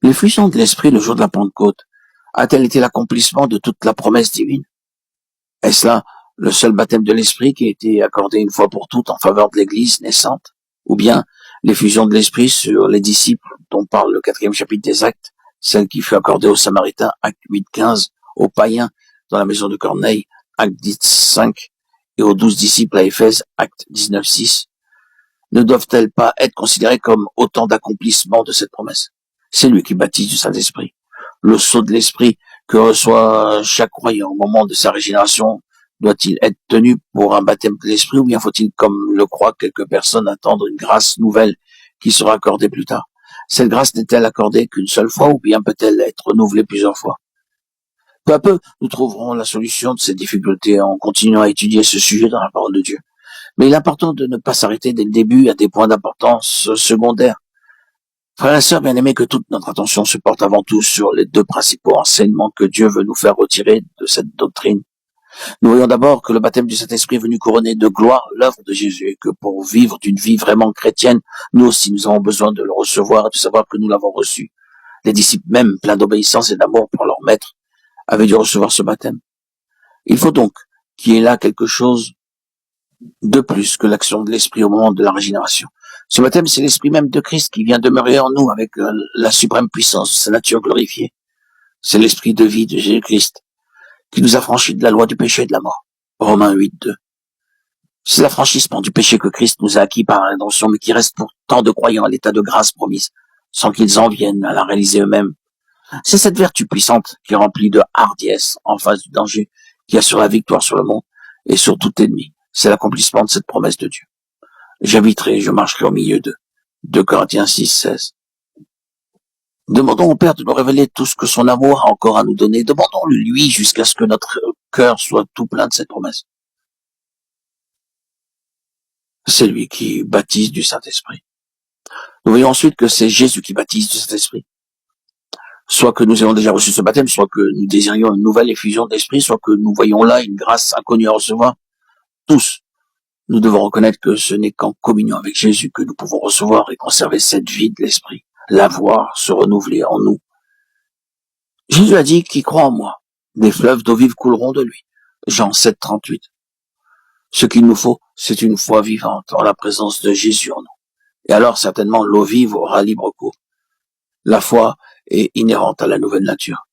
L'effusion de l'Esprit le jour de la Pentecôte a-t-elle été l'accomplissement de toute la promesse divine? Est-ce là le seul baptême de l'Esprit qui a été accordé une fois pour toutes en faveur de l'Église naissante? Ou bien l'effusion de l'Esprit sur les disciples dont parle le 4e chapitre des Actes, celle qui fut accordée aux Samaritains, Actes 8-15, aux païens dans la maison de Corneille, Actes 10-5, et aux 12 disciples à Éphèse, Actes 19-6, ne doivent-elles pas être considérées comme autant d'accomplissements de cette promesse? C'est lui qui baptise du Saint-Esprit. Le sceau de l'Esprit que reçoit chaque croyant au moment de sa régénération doit-il être tenu pour un baptême de l'Esprit, ou bien faut-il, comme le croient quelques personnes, attendre une grâce nouvelle qui sera accordée plus tard? Cette grâce n'est-elle accordée qu'une seule fois, ou bien peut-elle être renouvelée plusieurs fois? Peu à peu, nous trouverons la solution de ces difficultés en continuant à étudier ce sujet dans la parole de Dieu. Mais il est important de ne pas s'arrêter dès le début à des points d'importance secondaires. Frères et sœurs bien-aimés, que toute notre attention se porte avant tout sur les deux principaux enseignements que Dieu veut nous faire retirer de cette doctrine. Nous voyons d'abord que le baptême du Saint-Esprit est venu couronner de gloire l'œuvre de Jésus, et que pour vivre d'une vie vraiment chrétienne, nous aussi nous avons besoin de le recevoir et de savoir que nous l'avons reçu. Les disciples même, pleins d'obéissance et d'amour pour leur maître, avaient dû recevoir ce baptême. Il faut donc qu'il y ait là quelque chose de plus que l'action de l'Esprit au moment de la régénération. Ce baptême, c'est l'Esprit même de Christ qui vient demeurer en nous avec la suprême puissance de sa nature glorifiée. C'est l'Esprit de vie de Jésus-Christ qui nous a franchis de la loi du péché et de la mort. Romains 8:2. C'est l'affranchissement du péché que Christ nous a acquis par la rédemption, mais qui reste pour tant de croyants à l'état de grâce promise, sans qu'ils en viennent à la réaliser eux-mêmes. C'est cette vertu puissante qui remplit de hardiesse en face du danger, qui assure la victoire sur le monde et sur tout ennemi. C'est l'accomplissement de cette promesse de Dieu. J'habiterai, je marcherai au milieu d'eux. 2 Corinthiens 6:16. Demandons au Père de nous révéler tout ce que son amour a encore à nous donner. Demandons-le lui jusqu'à ce que notre cœur soit tout plein de cette promesse. C'est lui qui baptise du Saint-Esprit. Nous voyons ensuite que c'est Jésus qui baptise du Saint-Esprit. Soit que nous ayons déjà reçu ce baptême, soit que nous désirions une nouvelle effusion d'esprit, soit que nous voyons là une grâce inconnue à recevoir. Tous, nous devons reconnaître que ce n'est qu'en communion avec Jésus que nous pouvons recevoir et conserver cette vie de l'esprit, la voir se renouveler en nous. Jésus a dit, qui croit en moi, des fleuves d'eau vive couleront de lui. Jean 7:38. Ce qu'il nous faut, c'est une foi vivante en la présence de Jésus en nous. Et alors certainement l'eau vive aura libre cours. La foi est inhérente à la nouvelle nature.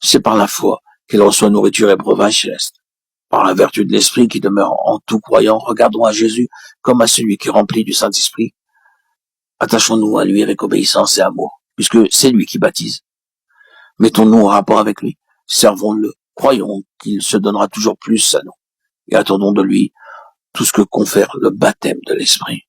C'est par la foi qu'elle reçoit nourriture et breuvage céleste. Par la vertu de l'Esprit qui demeure en tout croyant, regardons à Jésus comme à celui qui est rempli du Saint-Esprit. Attachons-nous à lui avec obéissance et amour, puisque c'est lui qui baptise. Mettons-nous en rapport avec lui, servons-le, croyons qu'il se donnera toujours plus à nous, et attendons de lui tout ce que confère le baptême de l'Esprit.